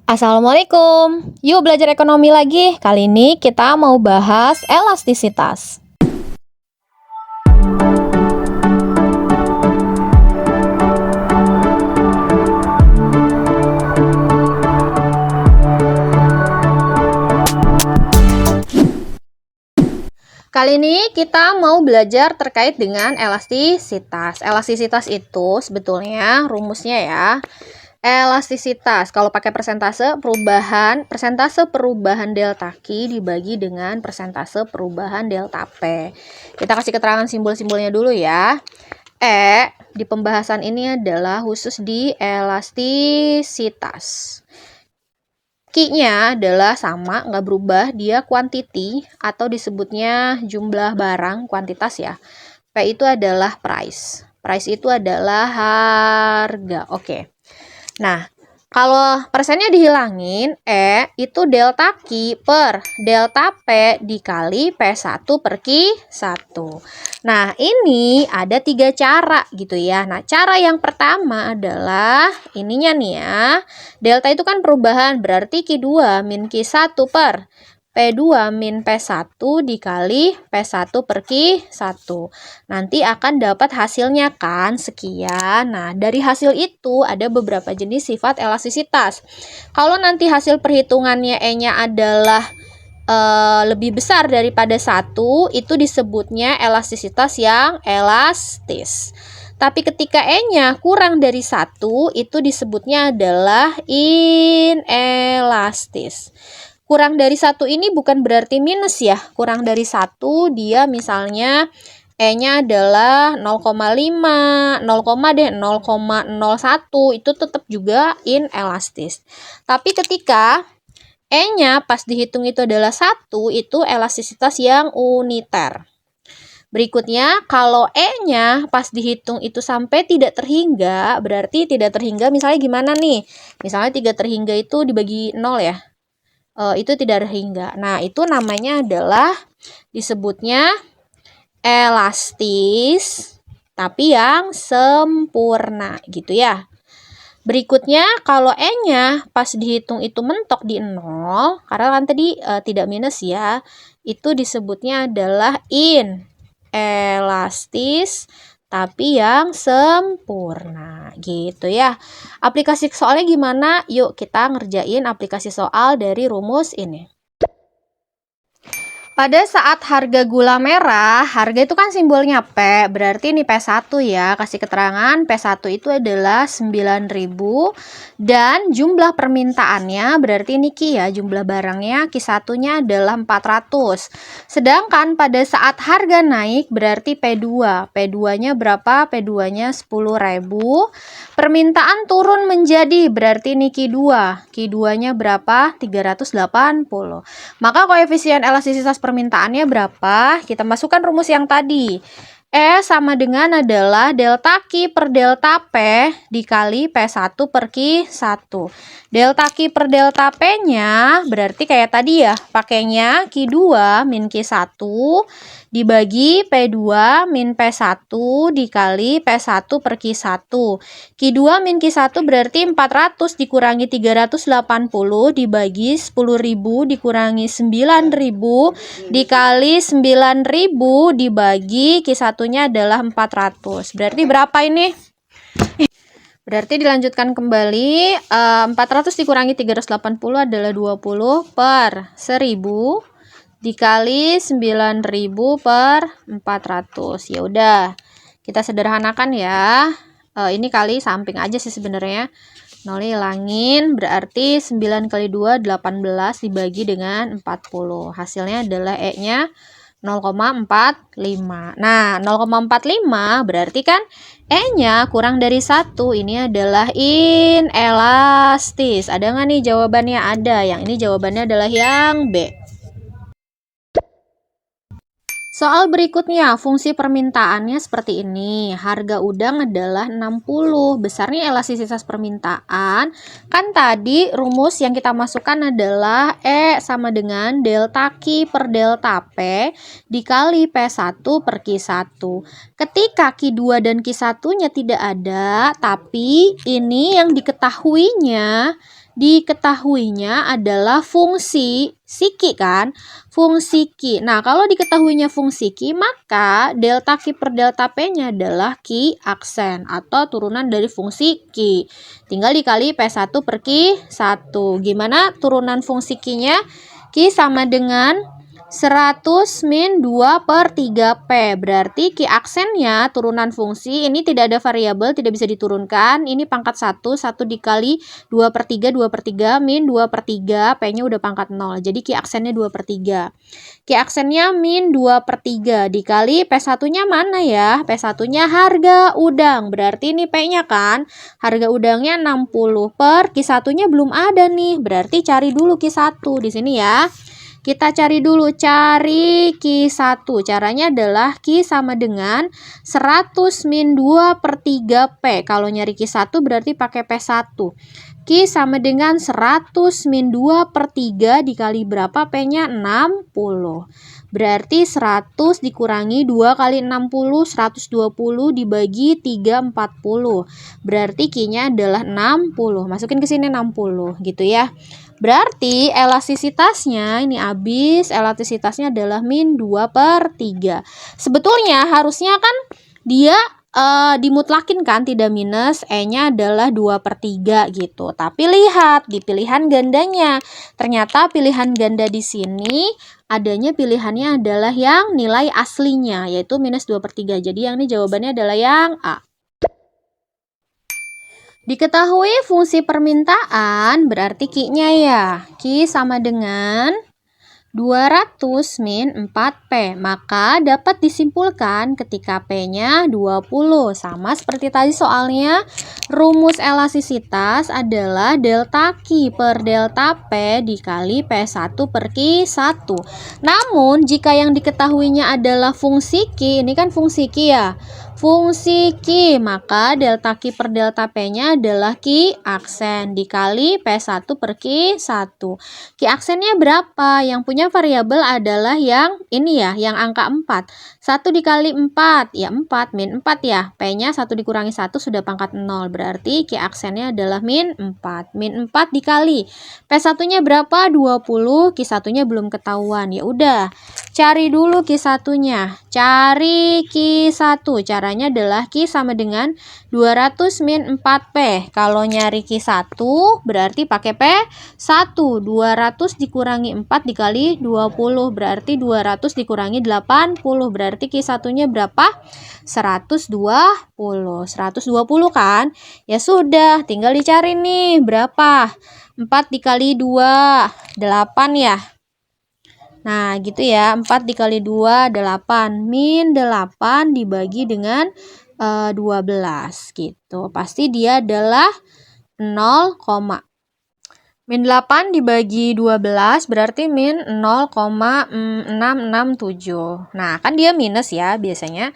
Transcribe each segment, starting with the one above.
Assalamualaikum. Yuk belajar ekonomi lagi. Kali ini kita mau bahas elastisitas. Kali ini kita mau belajar terkait dengan elastisitas. Elastisitas itu sebetulnya rumusnya ya. Elastisitas kalau pakai persentase perubahan delta Q dibagi dengan persentase perubahan delta P. Kita kasih keterangan simbol-simbolnya dulu ya. Di pembahasan ini adalah khusus di elastisitas. Q-nya adalah sama, nggak berubah, dia quantity atau disebutnya jumlah barang, kuantitas ya. P itu adalah price. Price itu adalah harga. Oke. Nah, kalau persennya dihilangin, itu delta Q per delta P dikali P1 per Q1. Nah, ini ada 3 cara gitu ya. Nah, cara yang pertama adalah ininya nih ya. Delta itu kan perubahan, berarti Q2 min Q1 per P2 min P1 dikali P1 per Q1. Nanti akan dapat hasilnya kan sekian. Nah, dari hasil itu ada beberapa jenis sifat elastisitas. Kalau nanti hasil perhitungannya E-nya adalah lebih besar daripada 1, itu disebutnya elastisitas yang elastis. Tapi ketika E-nya kurang dari 1, itu disebutnya adalah inelastis. Kurang dari 1 ini bukan berarti minus ya. Kurang dari 1 dia misalnya E-nya adalah 0,5, 0,01, itu tetap juga inelastis. Tapi ketika E-nya pas dihitung itu adalah 1, itu elastisitas yang uniter. Berikutnya, kalau E-nya pas dihitung itu sampai tidak terhingga, berarti tidak terhingga misalnya gimana nih? Misalnya 3 terhingga itu dibagi 0 ya. Itu tidak terhingga. Nah, itu namanya adalah disebutnya elastis, tapi yang sempurna gitu ya. Berikutnya, kalau E-nya pas dihitung itu mentok di 0, karena kan tadi tidak minus ya, itu disebutnya adalah inelastis, tapi yang sempurna gitu ya. Aplikasi soalnya gimana? Yuk kita ngerjain aplikasi soal dari rumus ini. Pada saat harga gula merah, harga itu kan simbolnya P, berarti ini P1 ya. Kasih keterangan P1 itu adalah 9.000 dan jumlah permintaannya berarti ini Q ya, jumlah barangnya Q1-nya adalah 400. Sedangkan pada saat harga naik berarti P2. P2-nya berapa? P2-nya 10.000. Permintaan turun menjadi berarti ini Q2. Q2-nya berapa? 380. Maka koefisien elastisitas permintaannya berapa? Kita masukkan rumus yang tadi. E sama dengan adalah delta Q per delta P dikali P1 per Q1. Delta Q per delta P-nya berarti kayak tadi ya, pakainya Q2 min Q1 dibagi P2 min P1 dikali P1 per Q1. Q2 min Q1 berarti 400 dikurangi 380 dibagi 10.000 dikurangi 9.000 dikali 9.000 dibagi Q1-nya adalah 400. Berarti berapa ini? Berarti dilanjutkan kembali, 400 dikurangi 380 adalah 20 per 1000 dikali 9.000 per 400. Ya udah, kita sederhanakan ya. Ini kali samping aja sih sebenarnya. 0 hilangin, berarti 9 kali 2 18 dibagi dengan 40. Hasilnya adalah E-nya 0,45. Nah, 0,45 berarti kan E-nya kurang dari 1. Ini adalah inelastis. Ada nggak nih jawabannya? Ada. Yang ini jawabannya adalah yang B. Soal berikutnya, fungsi permintaannya seperti ini. Harga udang adalah 60. Besarnya elastisitas permintaan. Kan tadi rumus yang kita masukkan adalah E sama dengan delta Q per delta P dikali P1 per Q1. Ketika Q2 dan Q1-nya tidak ada, tapi ini yang diketahuinya diketahuinya adalah fungsi si Ki kan? Fungsi Ki. Nah, kalau diketahuinya fungsi Ki, maka delta Ki per delta P-nya adalah Ki aksen atau turunan dari fungsi Ki. Tinggal dikali P1 per Ki1. Gimana turunan fungsi Ki-nya? Ki sama dengan 100 min 2 per 3P. Berarti Ki aksennya turunan fungsi. Ini tidak ada variabel, tidak bisa diturunkan. Ini pangkat 1, 1 dikali 2 per 3, 2 per 3 min 2 per 3. P-nya udah pangkat 0. Jadi Ki aksennya 2 per 3. Ki aksennya min 2 per 3 dikali P1-nya mana ya? P1-nya harga udang. Berarti ini P-nya kan? Harga udangnya 60 per Ki1-nya belum ada nih. Berarti cari dulu Ki1 di sini ya. Kita cari dulu, cari Ki1. Caranya adalah Ki sama dengan 100 min 2 per 3P. Kalau nyari Ki1 berarti pakai P1. Ki sama dengan 100 min 2 per 3 dikali berapa? P-nya 60. Berarti 100 dikurangi 2 kali 60, 120 dibagi 3, 40. Berarti Ki-nya adalah 60. Masukin ke sini 60 gitu ya. Berarti elastisitasnya ini habis, elastisitasnya adalah min 2 per 3. Sebetulnya harusnya kan dia dimutlakin kan, tidak minus, E-nya adalah 2 per 3 gitu. Tapi lihat di pilihan gandanya. Ternyata pilihan ganda di sini adanya pilihannya adalah yang nilai aslinya, yaitu minus 2 per 3. Jadi yang ini jawabannya adalah yang A. Diketahui fungsi permintaan berarti Ki-nya ya. Ki sama dengan 200 min 4P. Maka dapat disimpulkan ketika P-nya 20. Sama seperti tadi soalnya, rumus elastisitas adalah delta Ki per delta P dikali P1 per Ki1. Namun, jika yang diketahuinya adalah fungsi Ki, ini kan fungsi Ki ya. Fungsi Ki, maka delta Ki per delta P-nya adalah Ki aksen dikali P1 per Ki1. Ki aksennya berapa? Yang punya variabel adalah yang ini ya, yang angka 4. 1 dikali 4, ya 4, min 4 ya. P-nya 1 dikurangi 1 sudah pangkat 0. Berarti Ki aksennya adalah min 4. Min 4 dikali. P1-nya berapa? 20. Ki1-nya belum ketahuan. Ya udah, cari dulu Ki1-nya. Cari Ki1. Caranya adalah Ki sama dengan 200 min 4P. Kalau nyari Ki1 berarti pakai P1. 200 dikurangi 4 dikali 20. Berarti 200 dikurangi 80. Berarti Ki1-nya berapa? 120. 120 kan? Ya sudah, tinggal dicari nih. Berapa? 4 dikali 2. 8 ya. Nah, gitu ya. 4 dikali 2, 8. Min 8 dibagi dengan 12 gitu. Pasti dia adalah 0, min 8 dibagi 12 berarti min 0,667. Nah, kan dia minus ya biasanya.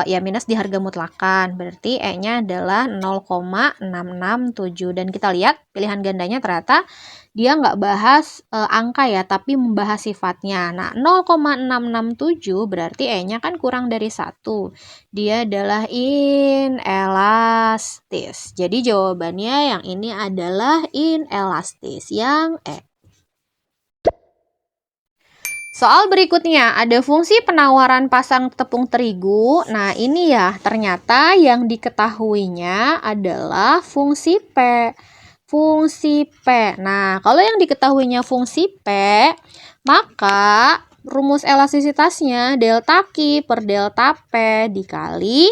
Ya minus di harga mutlakan. Berarti E-nya adalah 0,667. Dan kita lihat pilihan gandanya ternyata dia nggak bahas angka ya, tapi membahas sifatnya. Nah, 0,667 berarti E-nya kan kurang dari 1. Dia adalah inelastis. Jadi jawabannya yang ini adalah inelastis, yang E. Soal berikutnya, ada fungsi penawaran pasang tepung terigu. Nah, ini ya, ternyata yang diketahuinya adalah fungsi P. Fungsi P. Nah, kalau yang diketahuinya fungsi P, maka rumus elastisitasnya delta Ki per delta P dikali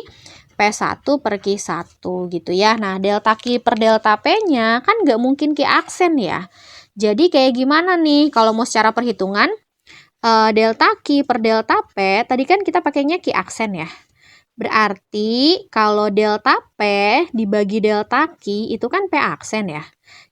P1 per Ki1 gitu ya. Nah, delta Ki per delta P-nya kan nggak mungkin Ki aksen ya. Jadi kayak gimana nih kalau mau secara perhitungan? Delta Ki per delta P, tadi kan kita pakainya Ki aksen ya. Berarti kalau delta P dibagi delta Ki itu kan P aksen ya.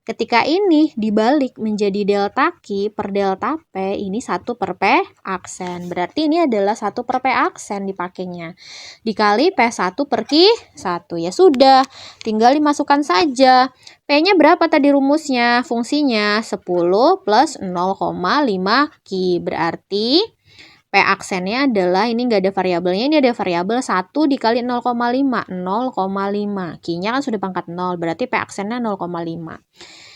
Ketika ini dibalik menjadi delta Ki per delta P, ini 1 per P aksen. Berarti ini adalah 1 per P aksen dipakainya. Dikali P1 per Ki1. Ya sudah, tinggal dimasukkan saja. P-nya berapa tadi rumusnya? Fungsinya 10 plus 0,5 Ki. Berarti P aksennya adalah, ini nggak ada variabelnya, ini ada variabel 1 dikali 0,5. 0,5. Ki-nya kan sudah pangkat 0, berarti P aksennya 0,5.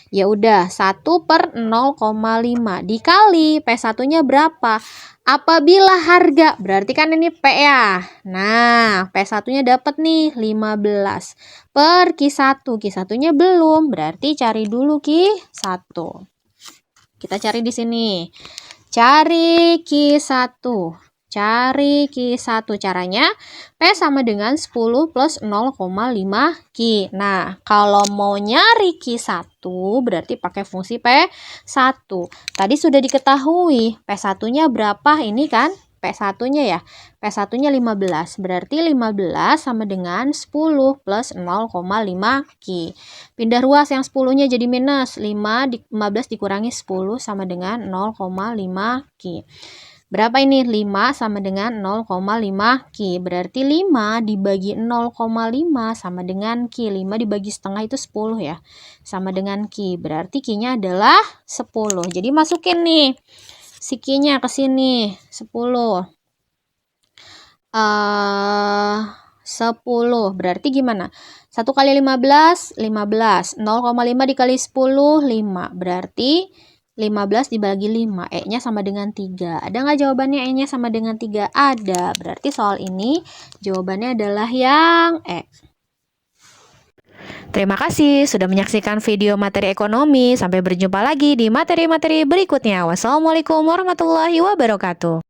Ya udah, 1/0,5 dikali P1-nya berapa? Apabila harga, berarti kan ini P ya. Nah, P1-nya dapat nih 15 per Q1. Q1-nya belum, berarti cari dulu Q1. Kita cari di sini. Cari Q1. Cari Q1. Caranya P sama dengan 10 plus 0,5 Q. Nah, kalau mau nyari Q1 berarti pakai fungsi P1. Tadi sudah diketahui P1-nya berapa ini kan? P1-nya ya. P1-nya 15. Berarti 15 sama dengan 10 plus 0,5 Q. Pindah ruas yang 10-nya jadi minus. 15 dikurangi 10 sama dengan 0,5 Q. Berapa ini? 5 sama dengan 0,5 Q. Berarti 5 dibagi 0,5 sama dengan Q. 5 dibagi setengah itu 10 ya. Sama dengan Q. Berarti Q-nya adalah 10. Jadi masukin nih si Q-nya ke sini. 10. 10. Berarti gimana? 1 kali 15, 15. 0,5 dikali 10, 5. Berarti 15 dibagi 5, E-nya sama dengan 3. Ada nggak jawabannya E-nya sama dengan 3? Ada. Berarti soal ini jawabannya adalah yang E. Terima kasih sudah menyaksikan video materi ekonomi. Sampai berjumpa lagi di materi-materi berikutnya. Wassalamualaikum warahmatullahi wabarakatuh.